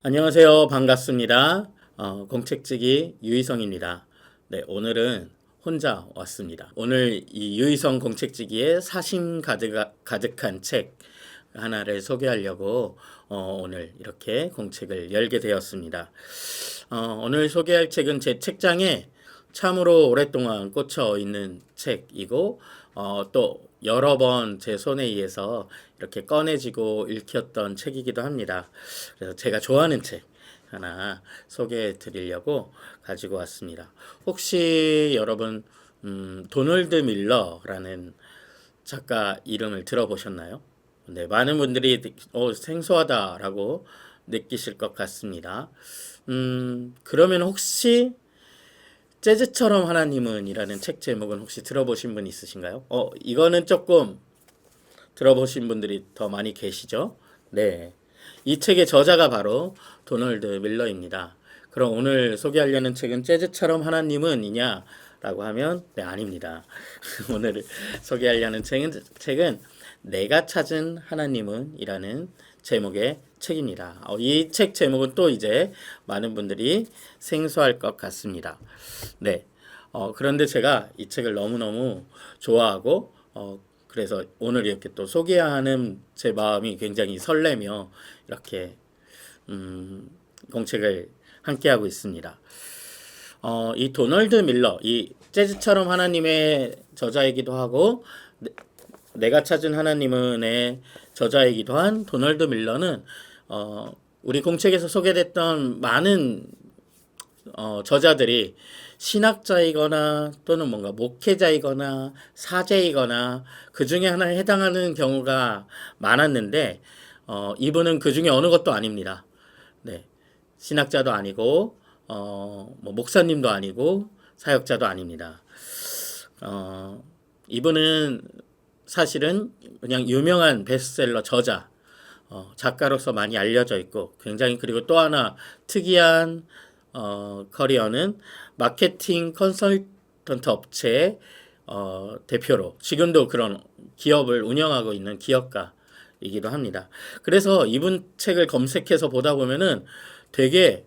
안녕하세요. 반갑습니다. 공책지기 유희성입니다. 네, 오늘은 혼자 왔습니다. 오늘 이 유희성 공책지기의 사심 가득한 책 하나를 소개하려고 오늘 이렇게 공책을 열게 되었습니다. 오늘 소개할 책은 제 책장에 참으로 오랫동안 꽂혀 있는 책이고 또 여러 번 제 손에 의해서 이렇게 꺼내지고 읽혔던 책이기도 합니다. 그래서 제가 좋아하는 책 하나 소개해 드리려고 가지고 왔습니다. 혹시 여러분 도널드 밀러라는 작가 이름을 들어보셨나요? 네, 많은 분들이 생소하다라고 느끼실 것 같습니다. 그러면 혹시 재즈처럼 하나님은 이라는 책 제목은 혹시 들어보신 분 있으신가요? 이거는 조금 들어보신 분들이 더 많이 계시죠? 네. 이 책의 저자가 바로 도널드 밀러입니다. 그럼 오늘 소개하려는 책은 재즈처럼 하나님은 이냐? 라고 하면 네, 아닙니다. 오늘 소개하려는 책은 내가 찾은 하나님은 이라는 제목의 책입니다. 이 책 제목은 또 이제 많은 분들이 생소할 것 같습니다. 네. 그런데 제가 이 책을 너무너무 좋아하고, 그래서 오늘 이렇게 또 소개하는 제 마음이 굉장히 설레며 이렇게, 공책을 함께하고 있습니다. 이 도널드 밀러, 이 재즈처럼 하나님의 저자이기도 하고, 내가 찾은 하나님은의 저자이기도 한 도널드 밀러는 우리 공책에서 소개됐던 많은 저자들이 신학자이거나 또는 뭔가 목회자이거나 사제이거나 그 중에 하나에 해당하는 경우가 많았는데 이분은 그 중에 어느 것도 아닙니다. 네, 신학자도 아니고 뭐 목사님도 아니고 사역자도 아닙니다. 이분은 사실은 그냥 유명한 베스트셀러 저자, 작가로서 많이 알려져 있고 굉장히 그리고 또 하나 특이한 커리어는 마케팅 컨설턴트 업체의 대표로 지금도 그런 기업을 운영하고 있는 기업가이기도 합니다. 그래서 이분 책을 검색해서 보다 보면은 되게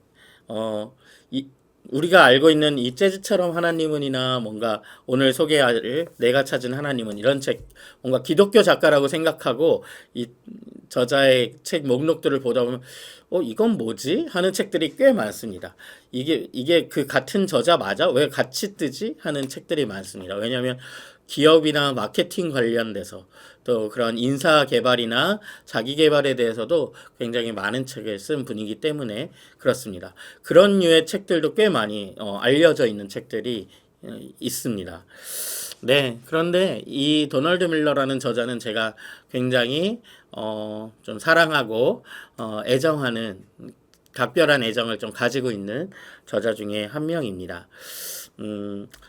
이, 우리가 알고 있는 이 재즈처럼 하나님은이나 뭔가 오늘 소개할 내가 찾은 하나님은 이런 책 뭔가 기독교 작가라고 생각하고 이 저자의 책 목록들을 보다 보면 이건 뭐지? 하는 책들이 꽤 많습니다. 이게 그 같은 저자 맞아? 왜 같이 뜨지? 하는 책들이 많습니다. 왜냐하면 기업이나 마케팅 관련돼서 또 그런 인사 개발이나 자기 개발에 대해서도 굉장히 많은 책을 쓴 분이기 때문에 그렇습니다. 그런 류의 책들도 꽤 많이 알려져 있는 책들이 있습니다. 네, 그런데 이 도널드 밀러라는 저자는 제가 굉장히 좀 사랑하고 애정하는 각별한 애정을 좀 가지고 있는 저자 중에 한 명입니다.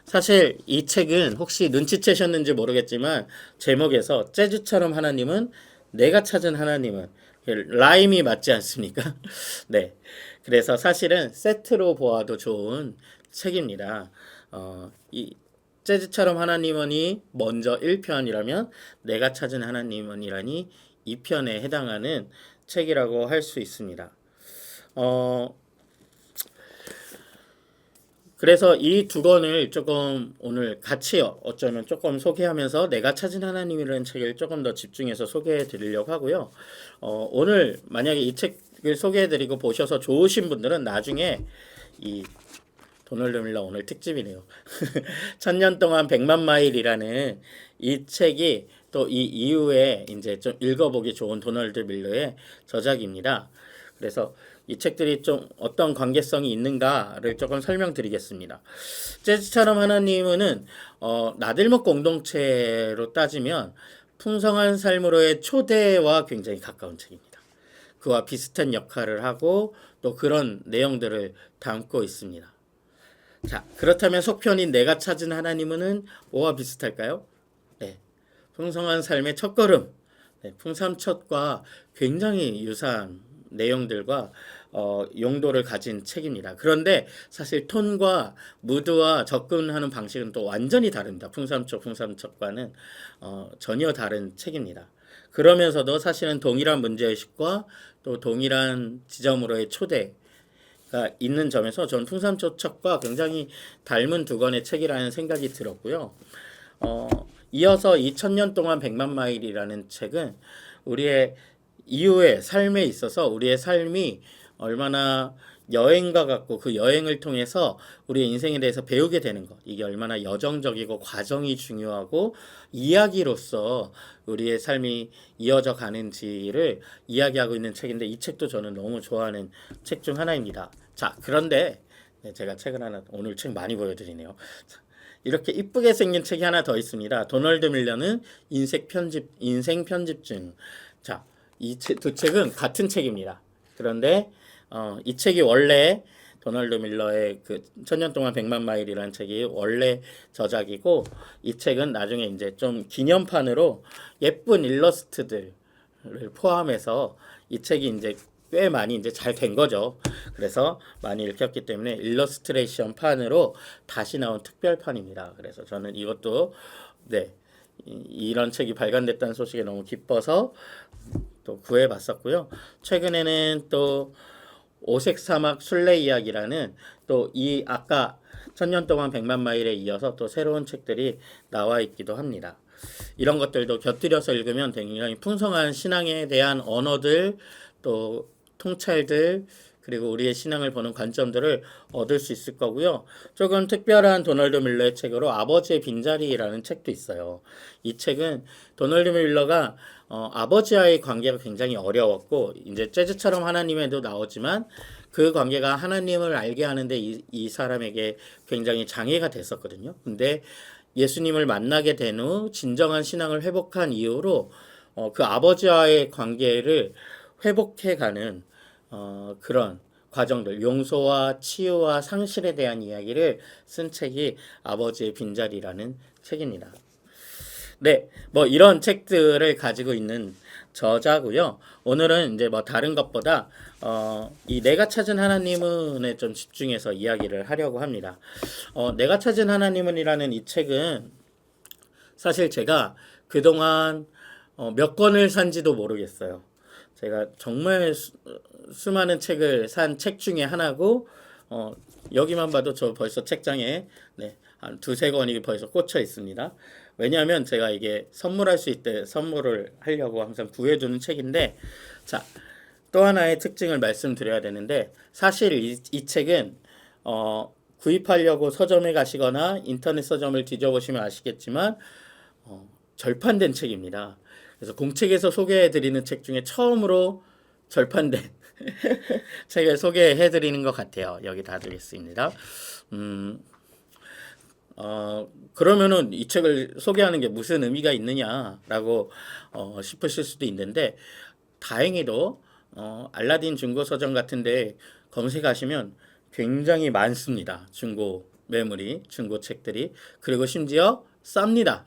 사실 이 책은 혹시 눈치채셨는지 모르겠지만 제목에서 재즈처럼 하나님은 내가 찾은 하나님은 라임이 맞지 않습니까? 네. 그래서 사실은 세트로 보아도 좋은 책입니다. 이 재즈처럼 하나님은이 먼저 1편이라면 내가 찾은 하나님은이라니 2편에 해당하는 책이라고 할 수 있습니다. 그래서 이 두 권을 조금 오늘 같이 어쩌면 조금 소개하면서 내가 찾은 하나님이라는 책을 조금 더 집중해서 소개해 드리려고 하고요. 오늘 만약에 이 책을 소개해 드리고 보셔서 좋으신 분들은 나중에 이 도널드 밀러 오늘 특집이네요. 천년 동안 100만 마일이라는 이 책이 또 이 이후에 이제 좀 읽어보기 좋은 도널드 밀러의 저작입니다. 그래서 이 책들이 좀 어떤 관계성이 있는가를 조금 설명드리겠습니다. 재즈처럼 하나님은 나들목 공동체로 따지면 풍성한 삶으로의 초대와 굉장히 가까운 책입니다. 그와 비슷한 역할을 하고 또 그런 내용들을 담고 있습니다. 자, 그렇다면 속편인 내가 찾은 하나님은 뭐와 비슷할까요? 네, 풍성한 삶의 첫걸음, 네, 풍삼첫과 굉장히 유사한 내용들과 용도를 가진 책입니다. 그런데 사실 톤과 무드와 접근하는 방식은 또 완전히 다릅니다. 풍삼첫, 풍삼첫과는 전혀 다른 책입니다. 그러면서도 사실은 동일한 문제의식과 또 동일한 지점으로의 초대가 있는 점에서 저는 풍삼초첩과 굉장히 닮은 두 권의 책이라는 생각이 들었고요. 어, 이어서 2000년 동안 100만 마일이라는 책은 우리의 이후의 삶에 있어서 우리의 삶이 얼마나 여행과 같고 그 여행을 통해서 우리의 인생에 대해서 배우게 되는 것. 이게 얼마나 여정적이고 과정이 중요하고 이야기로서 우리의 삶이 이어져 가는지를 이야기하고 있는 책인데 이 책도 저는 너무 좋아하는 책 중 하나입니다. 자, 그런데 제가 책을 하나 오늘 책 많이 보여드리네요. 이렇게 이쁘게 생긴 책이 하나 더 있습니다. 도널드 밀러는 인생 편집증. 자, 이 두 책은 같은 책입니다. 그런데 이 책이 원래 도널드 밀러의 그 천년 동안 100만 마일이라는 책이 원래 저작이고 이 책은 나중에 이제 좀 기념판으로 예쁜 일러스트들을 포함해서 이 책이 이제 꽤 많이 이제 잘 된 거죠. 그래서 많이 읽혔기 때문에 일러스트레이션 판으로 다시 나온 특별판입니다. 그래서 저는 이것도 네, 이런 책이 발간됐다는 소식에 너무 기뻐서 또 구해봤었고요. 최근에는 또 오색 사막 순례 이야기라는 또 이 아까 천년 동안 100만 마일에 이어서 또 새로운 책들이 나와 있기도 합니다. 이런 것들도 곁들여서 읽으면 굉장히 풍성한 신앙에 대한 언어들 또 통찰들 그리고 우리의 신앙을 보는 관점들을 얻을 수 있을 거고요. 조금 특별한 도널드 밀러의 책으로 아버지의 빈자리라는 책도 있어요. 이 책은 도널드 밀러가 아버지와의 관계가 굉장히 어려웠고 이제 재즈처럼 하나님에도 나오지만 그 관계가 하나님을 알게 하는데 이 사람에게 굉장히 장애가 됐었거든요. 근데 예수님을 만나게 된 후 진정한 신앙을 회복한 이후로 그 아버지와의 관계를 회복해가는 그런 과정들, 용서와 치유와 상실에 대한 이야기를 쓴 책이 아버지의 빈자리라는 책입니다. 네, 뭐 이런 책들을 가지고 있는 저자고요. 오늘은 이제 뭐 다른 것보다 이 내가 찾은 하나님은에 좀 집중해서 이야기를 하려고 합니다. 내가 찾은 하나님은이라는 이 책은 사실 제가 그동안 몇 권을 산지도 모르겠어요. 제가 정말 수많은 책을 산 책 중에 하나고 여기만 봐도 저 벌써 책장에 네, 한 두세 권이 벌써 꽂혀 있습니다. 왜냐하면 제가 이게 선물할 수 있대 선물을 하려고 항상 구해두는 책인데 자, 또 하나의 특징을 말씀드려야 되는데 사실 이 책은 구입하려고 서점에 가시거나 인터넷 서점을 뒤져보시면 아시겠지만 절판된 책입니다. 그래서 공책에서 소개해드리는 책 중에 처음으로 절판된 책을 소개해드리는 것 같아요. 여기 다 드리겠습니다. 그러면은 이 책을 소개하는 게 무슨 의미가 있느냐라고 싶으실 수도 있는데 다행히도 알라딘 중고 서점 같은데 검색하시면 굉장히 많습니다. 중고 매물이, 중고 책들이. 그리고 심지어 쌉니다.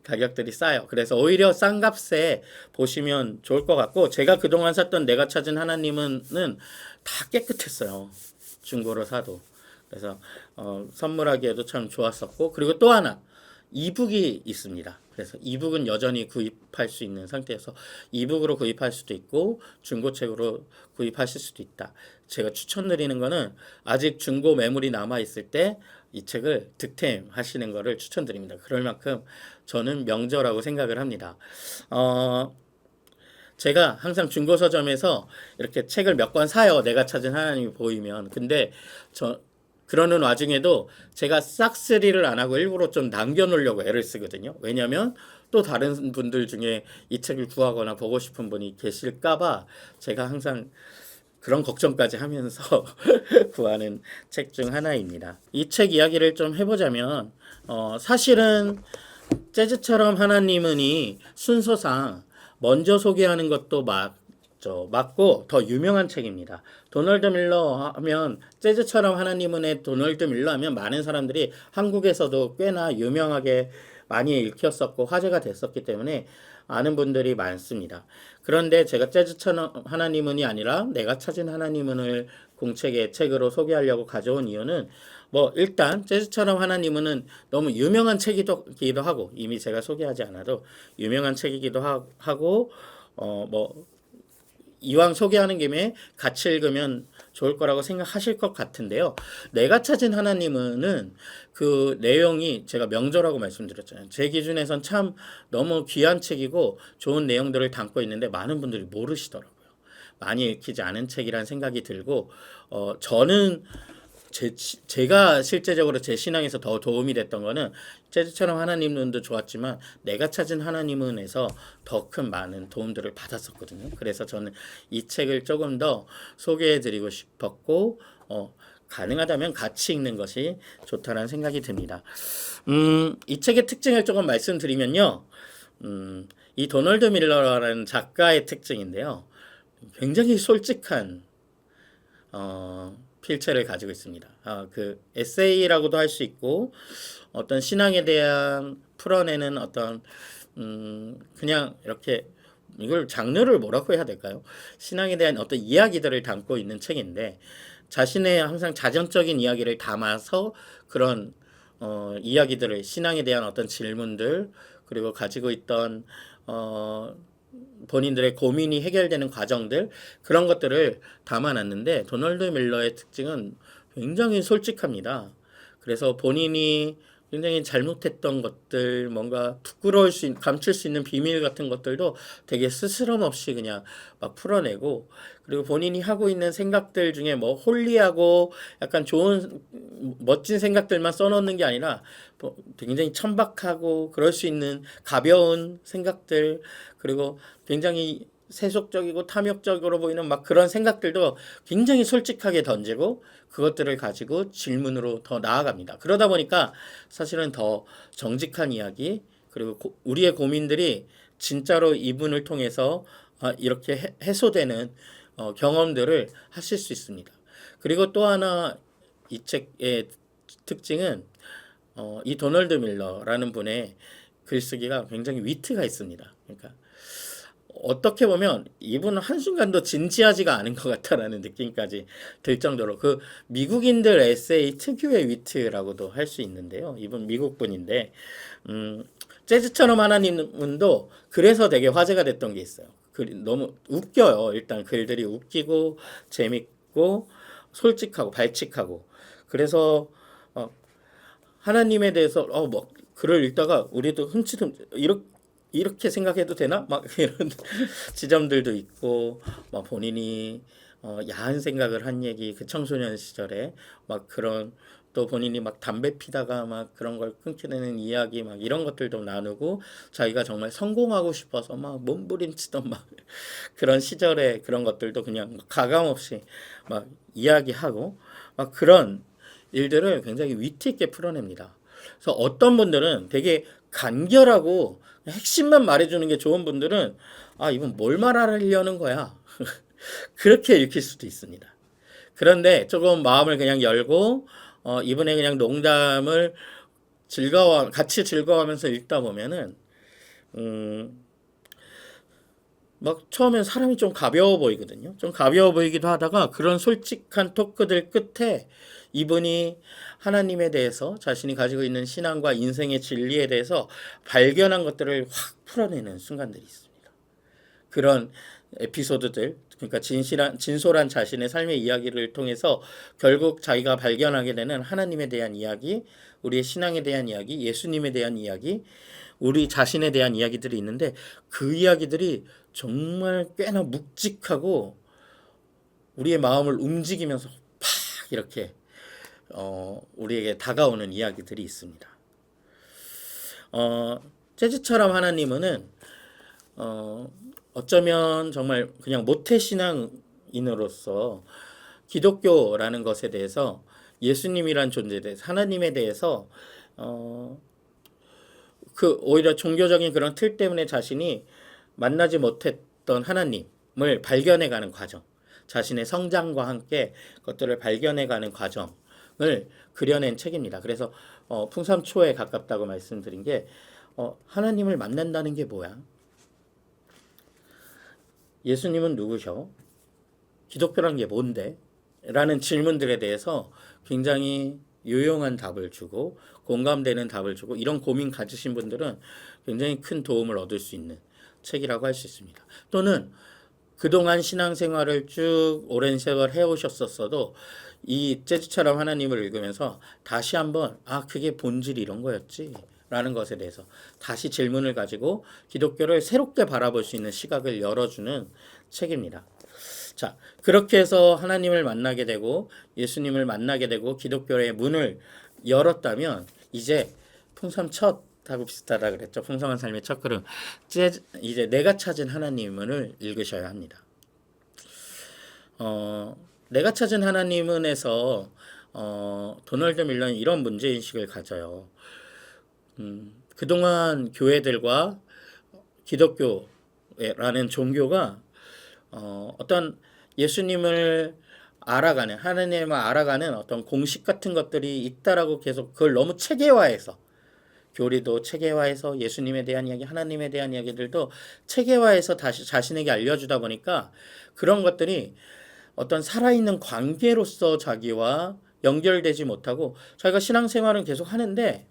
가격들이 싸요. 그래서 오히려 싼 값에 보시면 좋을 것 같고 제가 그동안 샀던 내가 찾은 하나님은 다 깨끗했어요. 중고로 사도. 그래서 선물하기에도 참 좋았었고 그리고 또 하나 이북이 있습니다. 그래서 이북은 여전히 구입할 수 있는 상태여서 이북으로 구입할 수도 있고 중고책으로 구입하실 수도 있다. 제가 추천드리는 거는 아직 중고 매물이 남아 있을 때 이 책을 득템하시는 거를 추천드립니다. 그럴 만큼 저는 명저라고 생각을 합니다. 제가 항상 중고 서점에서 이렇게 책을 몇 권 사요. 내가 찾은 하나님이 보이면. 근데 그러는 와중에도 제가 싹쓸이를 안 하고 일부러 좀 남겨놓으려고 애를 쓰거든요. 왜냐하면 또 다른 분들 중에 이 책을 구하거나 보고 싶은 분이 계실까봐 제가 항상 그런 걱정까지 하면서 구하는 책 중 하나입니다. 이 책 이야기를 좀 해보자면 사실은 재즈처럼 하나님은이 순서상 먼저 소개하는 것도 맞고 더 유명한 책입니다. 도널드 밀러 하면 재즈처럼 하나님은의 도널드 밀러 하면 많은 사람들이 한국에서도 꽤나 유명하게 많이 읽혔었고 화제가 됐었기 때문에 아는 분들이 많습니다. 그런데 제가 재즈처럼 하나님은이 아니라 내가 찾은 하나님은을 공책의 책으로 소개하려고 가져온 이유는 뭐 일단 재즈처럼 하나님은 너무 유명한 책이기도 하고 이미 제가 소개하지 않아도 유명한 책이기도 하고 뭐 이왕 소개하는 김에 같이 읽으면 좋을 거라고 생각하실 것 같은데요. 내가 찾은 하나님은 그 내용이 제가 명저라고 말씀드렸잖아요. 제 기준에선 참 너무 귀한 책이고 좋은 내용들을 담고 있는데 많은 분들이 모르시더라고요. 많이 읽히지 않은 책이란 생각이 들고 저는 제가 실제적으로 제 신앙에서 더 도움이 됐던 거는 재즈처럼 하나님은도 좋았지만 내가 찾은 하나님은에서 더 큰 많은 도움들을 받았었거든요. 그래서 저는 이 책을 조금 더 소개해드리고 싶었고 가능하다면 같이 읽는 것이 좋다는 생각이 듭니다. 이 책의 특징을 조금 말씀드리면요. 이 도널드 밀러라는 작가의 특징인데요. 굉장히 솔직한 필체를 가지고 있습니다. 그 에세이라고도 할 수 있고 어떤 신앙에 대한 풀어내는 어떤 그냥 이렇게 이걸 장르를 뭐라고 해야 될까요? 신앙에 대한 어떤 이야기들을 담고 있는 책인데 자신의 항상 자전적인 이야기를 담아서 그런 이야기들을 신앙에 대한 어떤 질문들 그리고 가지고 있던 본인들의 고민이 해결되는 과정들 그런 것들을 담아놨는데 도널드 밀러의 특징은 굉장히 솔직합니다. 그래서 본인이 굉장히 잘못했던 것들, 뭔가 부끄러울 감출 수 있는 비밀 같은 것들도 되게 스스럼 없이 그냥 막 풀어내고, 그리고 본인이 하고 있는 생각들 중에 뭐 홀리하고 약간 좋은, 멋진 생각들만 써놓는 게 아니라 굉장히 천박하고 그럴 수 있는 가벼운 생각들, 그리고 굉장히 세속적이고 탐욕적으로 보이는 막 그런 생각들도 굉장히 솔직하게 던지고 그것들을 가지고 질문으로 더 나아갑니다. 그러다 보니까 사실은 더 정직한 이야기 그리고 우리의 고민들이 진짜로 이분을 통해서 이렇게 해소되는 경험들을 하실 수 있습니다. 그리고 또 하나 이 책의 특징은 이 도널드 밀러라는 분의 글쓰기가 굉장히 위트가 있습니다. 그러니까 어떻게 보면 이분은 한순간도 진지하지가 않은 것 같다라는 느낌까지 들 정도로 그 미국인들 에세이 특유의 위트라고도 할 수 있는데요. 이분 미국 분인데 재즈처럼 하나님은도 그래서 되게 화제가 됐던 게 있어요. 너무 웃겨요. 일단 글들이 웃기고 재밌고 솔직하고 발칙하고 그래서 하나님에 대해서 뭐 글을 읽다가 우리도 흠칫흠칫 이렇게 생각해도 되나? 막 이런 지점들도 있고 막 본인이 야한 생각을 한 얘기 그 청소년 시절에 막 그런 또 본인이 막 담배 피다가 막 그런 걸 끊겨내는 이야기 막 이런 것들도 나누고 자기가 정말 성공하고 싶어서 막 몸부림치던 막 그런 시절에 그런 것들도 그냥 가감 없이 막 이야기하고 막 그런 일들을 굉장히 위트 있게 풀어냅니다. 그래서 어떤 분들은 되게 간결하고 핵심만 말해주는 게 좋은 분들은 이분 뭘 말하려는 거야. 그렇게 읽힐 수도 있습니다. 그런데 조금 마음을 그냥 열고 이분의 그냥 농담을 같이 즐거워하면서 읽다 보면은 막 처음엔 사람이 좀 가벼워 보이거든요. 좀 가벼워 보이기도 하다가 그런 솔직한 토크들 끝에 이분이 하나님에 대해서 자신이 가지고 있는 신앙과 인생의 진리에 대해서 발견한 것들을 확 풀어내는 순간들이 있습니다. 그런 에피소드들, 그러니까 진솔한 자신의 삶의 이야기를 통해서 결국 자기가 발견하게 되는 하나님에 대한 이야기, 우리의 신앙에 대한 이야기, 예수님에 대한 이야기, 우리 자신에 대한 이야기들이 있는데 그 이야기들이 정말 꽤나 묵직하고 우리의 마음을 움직이면서 팍 이렇게 우리에게 다가오는 이야기들이 있습니다. 재즈처럼 하나님은 어쩌면 정말 그냥 모태신앙인으로서 기독교라는 것에 대해서 예수님이란 존재에 대해서 하나님에 대해서 오히려 종교적인 그런 틀 때문에 자신이 만나지 못했던 하나님을 발견해가는 과정, 자신의 성장과 함께 그것들을 발견해가는 과정을 그려낸 책입니다. 그래서 풍삼초에 가깝다고 말씀드린 게 하나님을 만난다는 게 뭐야? 예수님은 누구셔? 기독교라는 게 뭔데? 라는 질문들에 대해서 굉장히 유용한 답을 주고 공감되는 답을 주고 이런 고민 가지신 분들은 굉장히 큰 도움을 얻을 수 있는 책이라고 할 수 있습니다. 또는 그동안 신앙생활을 쭉 오랜 세월 해오셨었어도 이 재즈처럼 하나님을 읽으면서 다시 한번 그게 본질이 이런 거였지 라는 것에 대해서 다시 질문을 가지고 기독교를 새롭게 바라볼 수 있는 시각을 열어주는 책입니다. 자, 그렇게 해서 하나님을 만나게 되고 예수님을 만나게 되고 기독교의 문을 열었다면 이제 풍성 첫하고 비슷하다 그랬죠. 풍성한 삶의 첫 걸음. 이제 내가 찾은 하나님을 읽으셔야 합니다. 내가 찾은 하나님은에서 도널드 밀러는 이런 문제인식을 가져요. 그동안 교회들과 기독교라는 종교가 어떤 예수님을 알아가는 하나님을 알아가는 어떤 공식 같은 것들이 있다라고 계속 그걸 너무 체계화해서 교리도 체계화해서 예수님에 대한 이야기, 하나님에 대한 이야기들도 체계화해서 다시 자신에게 알려주다 보니까 그런 것들이 어떤 살아있는 관계로서 자기와 연결되지 못하고 자기가 신앙생활은 계속 하는데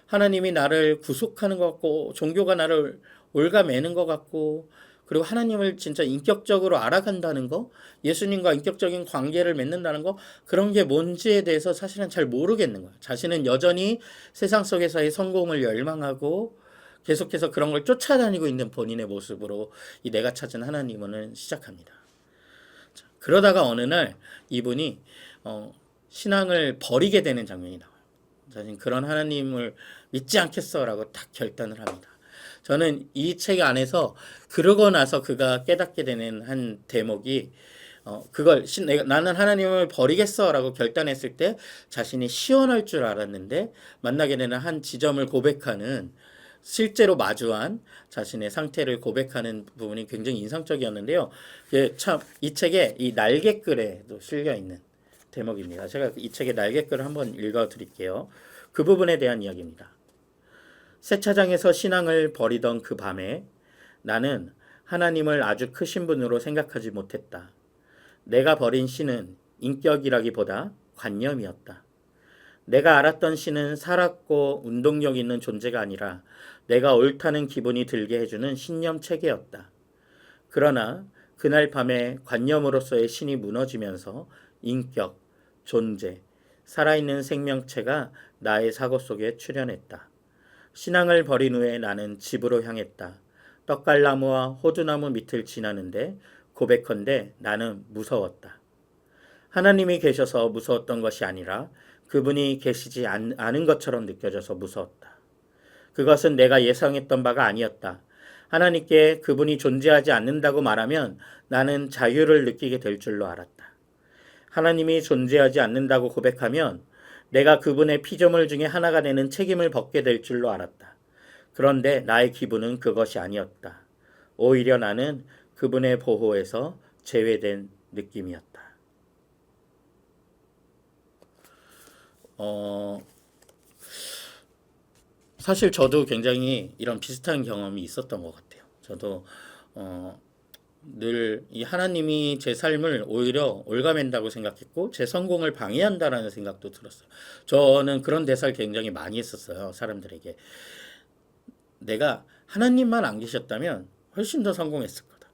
하나님이 나를 구속하는 것 같고 종교가 나를 올가매는 것 같고 그리고 하나님을 진짜 인격적으로 알아간다는 거, 예수님과 인격적인 관계를 맺는다는 거, 그런 게 뭔지에 대해서 사실은 잘 모르겠는 거예요. 자신은 여전히 세상 속에서의 성공을 열망하고 계속해서 그런 걸 쫓아다니고 있는 본인의 모습으로 이 내가 찾은 하나님은 시작합니다. 자, 그러다가 어느 날 이분이 신앙을 버리게 되는 장면이 나와요. 자신 그런 하나님을 믿지 않겠어라고 딱 결단을 합니다. 저는 이 책 안에서 그러고 나서 그가 깨닫게 되는 한 대목이 그걸 나는 하나님을 버리겠어라고 결단했을 때 자신이 시원할 줄 알았는데 만나게 되는 한 지점을 고백하는 실제로 마주한 자신의 상태를 고백하는 부분이 굉장히 인상적이었는데요. 참 이 책에 이 날갯글에도 실려 있는 대목입니다. 제가 이 책의 날갯글을 한번 읽어드릴게요. 그 부분에 대한 이야기입니다. 세차장에서 신앙을 버리던 그 밤에 나는 하나님을 아주 크신 분으로 생각하지 못했다. 내가 버린 신은 인격이라기보다 관념이었다. 내가 알았던 신은 살았고 운동력 있는 존재가 아니라 내가 옳다는 기분이 들게 해주는 신념 체계였다. 그러나 그날 밤에 관념으로서의 신이 무너지면서 인격, 존재, 살아있는 생명체가 나의 사고 속에 출현했다. 신앙을 버린 후에 나는 집으로 향했다. 떡갈나무와 호두나무 밑을 지나는데 고백컨대 나는 무서웠다. 하나님이 계셔서 무서웠던 것이 아니라 그분이 계시지 않은 것처럼 느껴져서 무서웠다. 그것은 내가 예상했던 바가 아니었다. 하나님께 그분이 존재하지 않는다고 말하면 나는 자유를 느끼게 될 줄로 알았다. 하나님이 존재하지 않는다고 고백하면 내가 그분의 피조물 중에 하나가 되는 책임을 벗게 될 줄로 알았다. 그런데 나의 기분은 그것이 아니었다. 오히려 나는 그분의 보호에서 제외된 느낌이었다. 사실 저도 굉장히 이런 비슷한 경험이 있었던 것 같아요. 저도 늘 이 하나님이 제 삶을 오히려 올가맨다고 생각했고 제 성공을 방해한다라는 생각도 들었어요. 저는 그런 대사를 굉장히 많이 했었어요. 사람들에게. 내가 하나님만 안 계셨다면 훨씬 더 성공했을 거다.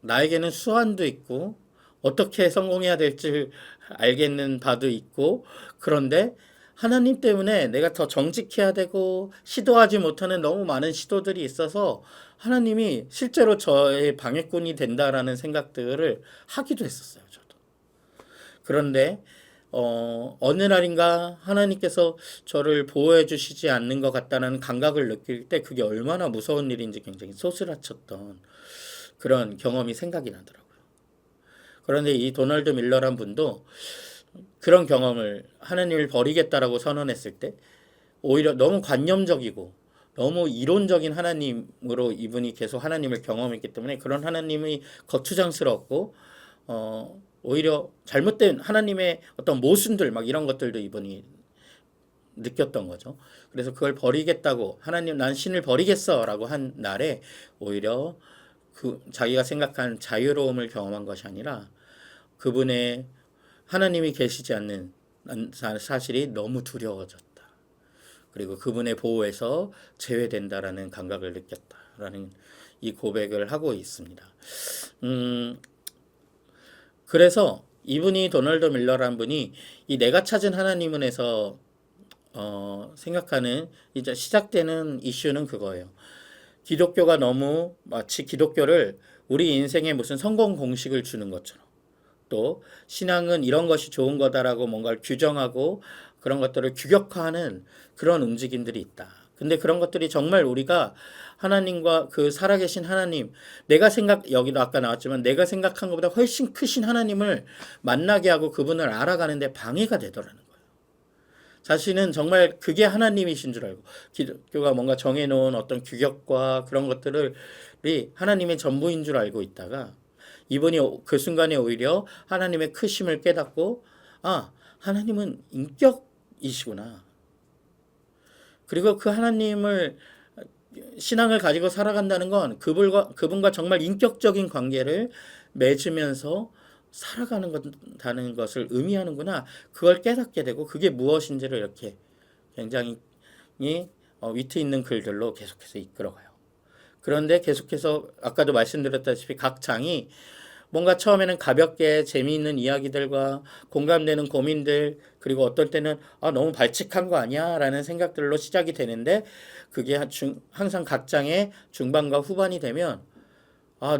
나에게는 수완도 있고 어떻게 성공해야 될지 알겠는 바도 있고 그런데 하나님 때문에 내가 더 정직해야 되고 시도하지 못하는 너무 많은 시도들이 있어서 하나님이 실제로 저의 방해꾼이 된다라는 생각들을 하기도 했었어요. 저도. 그런데 어느 날인가 하나님께서 저를 보호해 주시지 않는 것 같다는 감각을 느낄 때 그게 얼마나 무서운 일인지 굉장히 소스라쳤던 그런 경험이 생각이 나더라고요. 그런데 이 도널드 밀러란 분도 그런 경험을 하나님을 버리겠다라고 선언했을 때 오히려 너무 관념적이고 너무 이론적인 하나님으로 이분이 계속 하나님을 경험했기 때문에 그런 하나님이 거추장스럽고 오히려 잘못된 하나님의 어떤 모순들 막 이런 것들도 이분이 느꼈던 거죠. 그래서 그걸 버리겠다고 하나님 난 신을 버리겠어라고 한 날에 오히려 그 자기가 생각한 자유로움을 경험한 것이 아니라 그분의 하나님이 계시지 않는 사실이 너무 두려워졌다. 그리고 그분의 보호에서 제외된다라는 감각을 느꼈다라는 이 고백을 하고 있습니다. 그래서 이분이 도널드 밀러라는 분이 이 내가 찾은 하나님은에서 생각하는 이제 시작되는 이슈는 그거예요. 기독교가 너무 마치 기독교를 우리 인생에 무슨 성공 공식을 주는 것처럼, 또 신앙은 이런 것이 좋은 거다라고 뭔가를 규정하고 그런 것들을 규격화하는 그런 움직임들이 있다. 근데 그런 것들이 정말 우리가 하나님과 그 살아계신 하나님, 여기도 아까 나왔지만 내가 생각한 것보다 훨씬 크신 하나님을 만나게 하고 그분을 알아가는데 방해가 되더라는 거예요. 자신은 정말 그게 하나님이신 줄 알고, 기독교가 뭔가 정해놓은 어떤 규격과 그런 것들이 하나님의 전부인 줄 알고 있다가 이분이 그 순간에 오히려 하나님의 크심을 깨닫고, 아, 하나님은 인격이시구나. 그리고 그 하나님을 신앙을 가지고 살아간다는 건 그분과 정말 인격적인 관계를 맺으면서 살아가는 것을 의미하는구나. 그걸 깨닫게 되고 그게 무엇인지를 이렇게 굉장히 위트 있는 글들로 계속해서 이끌어가요. 그런데 계속해서 아까도 말씀드렸다시피 각 장이 뭔가 처음에는 가볍게 재미있는 이야기들과 공감되는 고민들, 그리고 어떨 때는 너무 발칙한 거 아니야? 라는 생각들로 시작이 되는데 그게 항상 각 장의 중반과 후반이 되면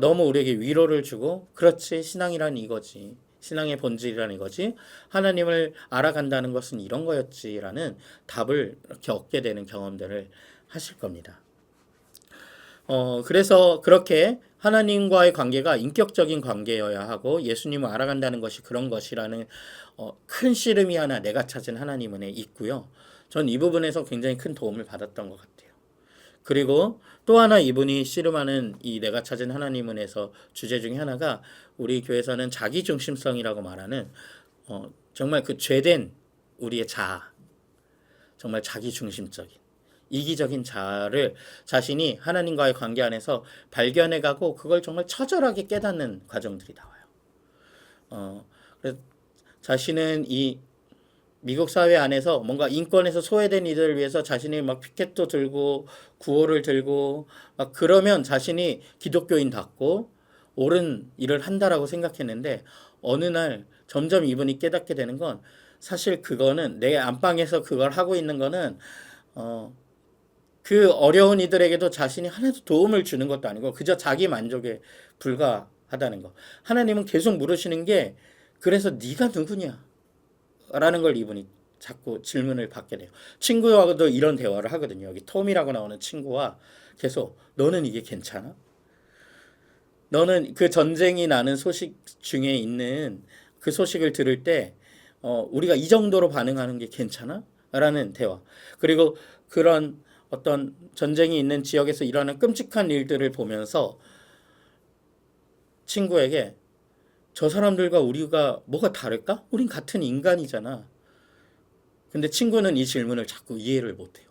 너무 우리에게 위로를 주고, 그렇지, 신앙이란 이거지. 신앙의 본질이란 이거지. 하나님을 알아간다는 것은 이런 거였지라는 답을 이렇게 얻게 되는 경험들을 하실 겁니다. 그래서 그렇게 하나님과의 관계가 인격적인 관계여야 하고 예수님을 알아간다는 것이 그런 것이라는 큰 씨름이 하나 내가 찾은 하나님은에 있고요. 전 이 부분에서 굉장히 큰 도움을 받았던 것 같아요. 그리고 또 하나 이분이 씨름하는 이 내가 찾은 하나님은에서 주제 중에 하나가 우리 교회에서는 자기중심성이라고 말하는 정말 그 죄된 우리의 자아, 정말 자기중심적인 이기적인 자아를 자신이 하나님과의 관계 안에서 발견해가고 그걸 정말 처절하게 깨닫는 과정들이 나와요. 그래서 자신은 이 미국 사회 안에서 뭔가 인권에서 소외된 이들을 위해서 자신이 막 피켓도 들고 구호를 들고 막 그러면 자신이 기독교인답고 옳은 일을 한다라고 생각했는데 어느 날 점점 이분이 깨닫게 되는 건 사실 그거는 내 안방에서 그걸 하고 있는 거는 그 어려운 이들에게도 자신이 하나도 도움을 주는 것도 아니고 그저 자기 만족에 불과하다는 거. 하나님은 계속 물으시는 게 그래서 네가 누구냐? 라는 걸 이분이 자꾸 질문을 받게 돼요. 친구하고도 이런 대화를 하거든요. 여기 톰이라고 나오는 친구와 계속 너는 이게 괜찮아? 너는 그 전쟁이 나는 소식 중에 있는 그 소식을 들을 때 우리가 이 정도로 반응하는 게 괜찮아? 라는 대화. 그리고 그런 어떤 전쟁이 있는 지역에서 일어나는 끔찍한 일들을 보면서 친구에게 저 사람들과 우리가 뭐가 다를까? 우린 같은 인간이잖아. 근데 친구는 이 질문을 자꾸 이해를 못해요.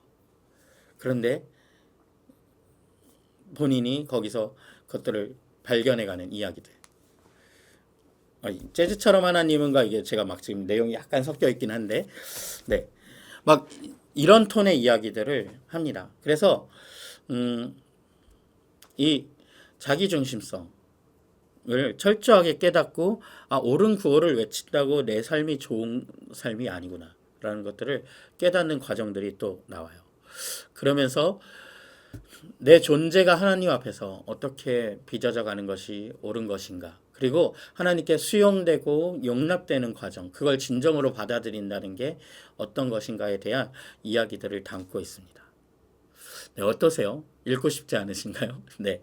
그런데 본인이 거기서 그것들을 발견해가는 이야기들. 재즈처럼 하나님은가 이게 제가 막 지금 내용이 약간 섞여 있긴 한데, 네, 막 이런 톤의 이야기들을 합니다. 그래서 이 자기중심성을 철저하게 깨닫고 옳은 구호를 외친다고 내 삶이 좋은 삶이 아니구나 라는 것들을 깨닫는 과정들이 또 나와요. 그러면서 내 존재가 하나님 앞에서 어떻게 빚어져 가는 것이 옳은 것인가, 그리고 하나님께 수용되고 용납되는 과정, 그걸 진정으로 받아들인다는 게 어떤 것인가에 대한 이야기들을 담고 있습니다. 네, 어떠세요? 읽고 싶지 않으신가요? 네.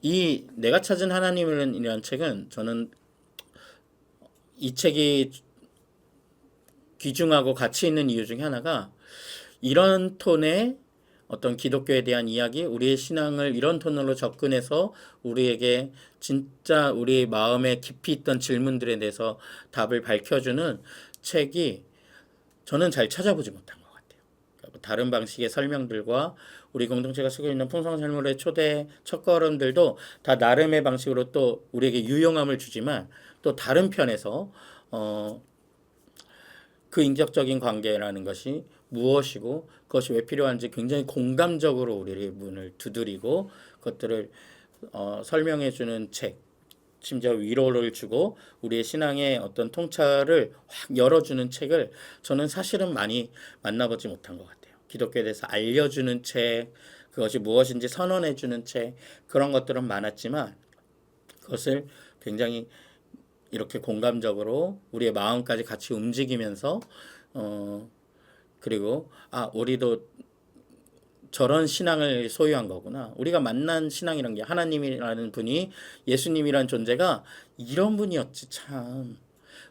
이 내가 찾은 하나님이라는 책은 저는 이 책이 귀중하고 가치 있는 이유 중에 하나가 이런 톤의 어떤 기독교에 대한 이야기, 우리의 신앙을 이런 톤으로 접근해서 우리에게 진짜 우리 마음에 깊이 있던 질문들에 대해서 답을 밝혀주는 책이 저는 잘 찾아보지 못한 것 같아요. 다른 방식의 설명들과 우리 공동체가 쓰고 있는 풍성설물의 초대 첫걸음들도 다 나름의 방식으로 또 우리에게 유용함을 주지만 또 다른 편에서 그 인격적인 관계라는 것이 무엇이고 그것이 왜 필요한지 굉장히 공감적으로 우리의 문을 두드리고 그것들을 설명해 주는 책, 심지어 위로를 주고 우리의 신앙의 어떤 통찰을 확 열어주는 책을 저는 사실은 많이 만나보지 못한 것 같아요. 기독교에 대해서 알려주는 책, 그것이 무엇인지 선언해주는 책, 그런 것들은 많았지만 그것을 굉장히 이렇게 공감적으로 우리의 마음까지 같이 움직이면서 그리고 우리도 저런 신앙을 소유한 거구나. 우리가 만난 신앙이란 게 하나님이라는 분이 예수님이란 존재가 이런 분이었지 참.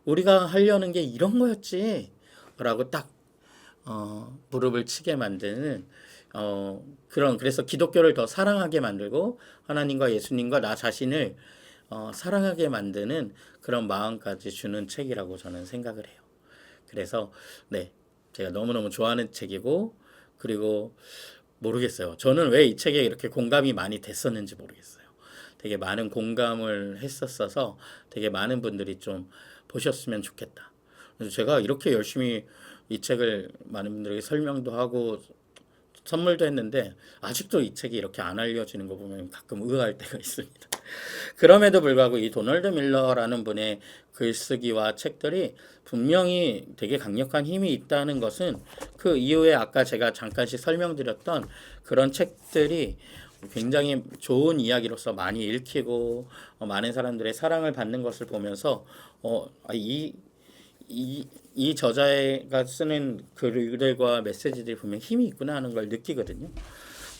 우리가 하려는 게 이런 거였지. 라고 딱 무릎을 치게 만드는 그래서 기독교를 더 사랑하게 만들고 하나님과 예수님과 나 자신을 사랑하게 만드는 그런 마음까지 주는 책이라고 저는 생각을 해요. 그래서 네, 제가 너무너무 좋아하는 책이고 그리고 모르겠어요. 저는 왜 이 책에 이렇게 공감이 많이 됐었는지 모르겠어요. 되게 많은 공감을 했었어서 되게 많은 분들이 좀 보셨으면 좋겠다. 그래서 제가 이렇게 열심히 이 책을 많은 분들에게 설명도 하고 선물도 했는데 아직도 이 책이 이렇게 안 알려지는 거 보면 가끔 의아할 때가 있습니다. 그럼에도 불구하고 이 도널드 밀러라는 분의 글쓰기와 책들이 분명히 되게 강력한 힘이 있다는 것은 그 이후에 아까 제가 잠깐씩 설명드렸던 그런 책들이 굉장히 좋은 이야기로서 많이 읽히고 많은 사람들의 사랑을 받는 것을 보면서 이 저자가 쓰는 글들과 메시지들이 분명 힘이 있구나 하는 걸 느끼거든요.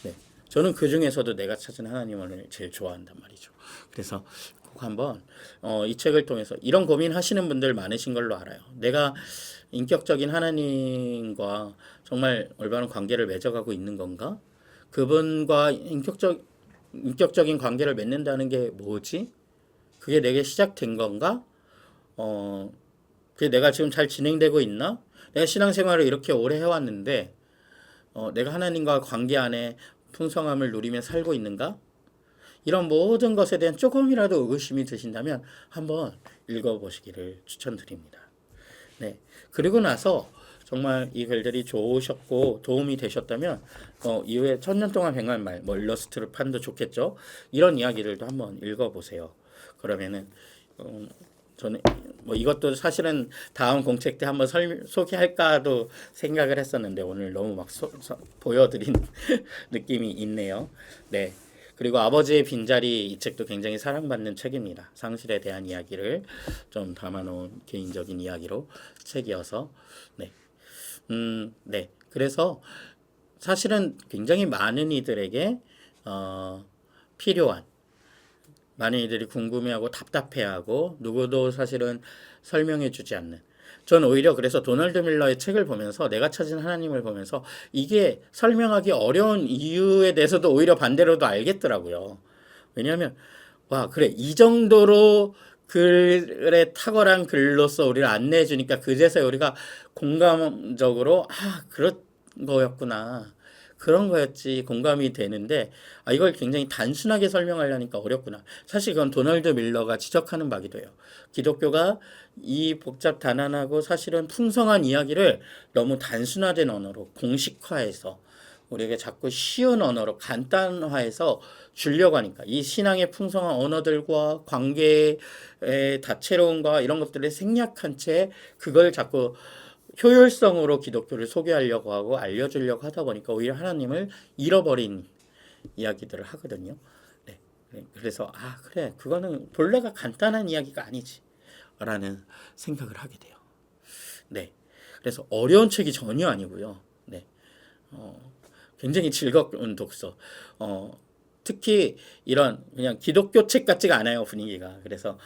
네, 저는 그 중에서도 내가 찾은 하나님을 제일 좋아한단 말이죠. 그래서 꼭 한번 이 책을 통해서 이런 고민하시는 분들 많으신 걸로 알아요. 내가 인격적인 하나님과 정말 올바른 관계를 맺어가고 있는 건가? 그분과 인격적인 관계를 맺는다는 게 뭐지? 그게 내게 시작된 건가? 그게 내가 지금 잘 진행되고 있나? 내가 신앙생활을 이렇게 오래 해왔는데 내가 하나님과 관계 안에 풍성함을 누리며 살고 있는가? 이런 모든 것에 대한 조금이라도 의심이 드신다면 한번 읽어보시기를 추천드립니다. 네. 그리고 나서 정말 이 글들이 좋으셨고 도움이 되셨다면 이후에 1000년 동안 100만 말, 일러스트를 판도 좋겠죠. 이런 이야기들도 한번 읽어보세요. 그러면은 저는 이것도 사실은 다음 공책 때 한번 소개할까도 생각을 했었는데 오늘 너무 막 보여드린 느낌이 있네요. 네. 그리고 아버지의 빈자리 이 책도 굉장히 사랑받는 책입니다. 상실에 대한 이야기를 좀 담아놓은 개인적인 이야기로 책이어서 네. 네. 그래서 사실은 굉장히 많은 이들에게 필요한 많은 이들이 궁금해하고 답답해하고 누구도 사실은 설명해주지 않는 저는 오히려 그래서 도널드 밀러의 책을 보면서 내가 찾은 하나님을 보면서 이게 설명하기 어려운 이유에 대해서도 오히려 반대로도 알겠더라고요. 왜냐하면 와 그래 이 정도로 글에 탁월한 글로서 우리를 안내해 주니까 그제서야 우리가 공감적으로 그런 거였구나. 그런 거였지 공감이 되는데 이걸 굉장히 단순하게 설명하려니까 어렵구나. 사실 그건 도널드 밀러가 지적하는 바기도 해요. 기독교가 이 복잡 단안하고 사실은 풍성한 이야기를 너무 단순화된 언어로 공식화해서 우리에게 자꾸 쉬운 언어로 간단화해서 주려고 하니까 이 신앙의 풍성한 언어들과 관계의 다채로움과 이런 것들을 생략한 채 그걸 자꾸 효율성으로 기독교를 소개하려고 하고 알려주려고 하다 보니까 오히려 하나님을 잃어버린 이야기들을 하거든요. 네. 그래서 그래 그거는 본래가 간단한 이야기가 아니지 라는 생각을 하게 돼요. 네. 그래서 어려운 책이 전혀 아니고요. 네. 굉장히 즐거운 독서. 특히 이런 그냥 기독교 책 같지가 않아요 분위기가. 그래서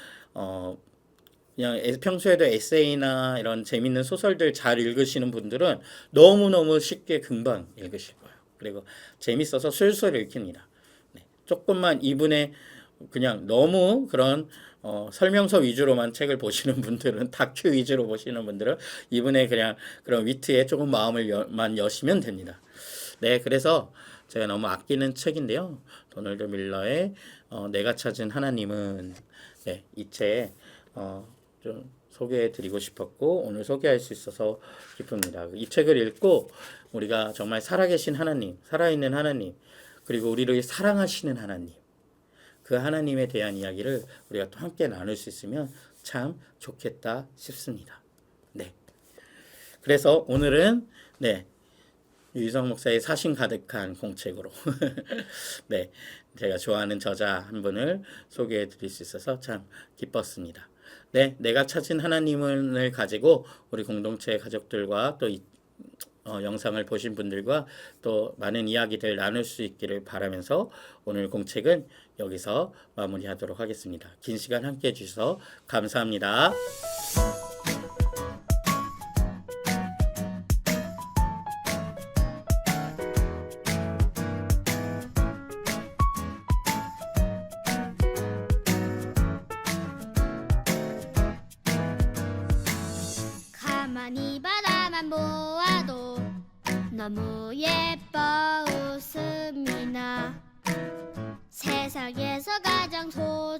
그냥 평소에도 에세이나 이런 재밌는 소설들 잘 읽으시는 분들은 너무너무 쉽게 금방 읽으실 거예요. 그리고 재밌어서 술술 읽힙니다. 네. 조금만 이분의 그냥 너무 그런 설명서 위주로만 책을 보시는 분들은 다큐 위주로 보시는 분들은 이분의 그냥 그런 위트에 조금 마음을만 여시면 됩니다. 네, 그래서 제가 너무 아끼는 책인데요. 도널드 밀러의 내가 찾은 하나님은 네, 이 책 좀 소개해드리고 싶었고 오늘 소개할 수 있어서 기쁩니다. 이 책을 읽고 우리가 정말 살아계신 하나님, 살아있는 하나님, 그리고 우리를 사랑하시는 하나님, 그 하나님에 대한 이야기를 우리가 또 함께 나눌 수 있으면 참 좋겠다 싶습니다. 네. 그래서 오늘은 네. 유희성 목사의 사심 가득한 공책으로 네. 제가 좋아하는 저자 한 분을 소개해 드릴 수 있어서 참 기뻤습니다. 네. 내가 찾은 하나님을 가지고 우리 공동체 가족들과 또 영상을 보신 분들과 또 많은 이야기들 나눌 수 있기를 바라면서 오늘 공책은 여기서 마무리하도록 하겠습니다. 긴 시간 함께 해주셔서 감사합니다. 가만히 바라만 보아도 너무 예뻐 웃음이 나 세상에서 가장 소중한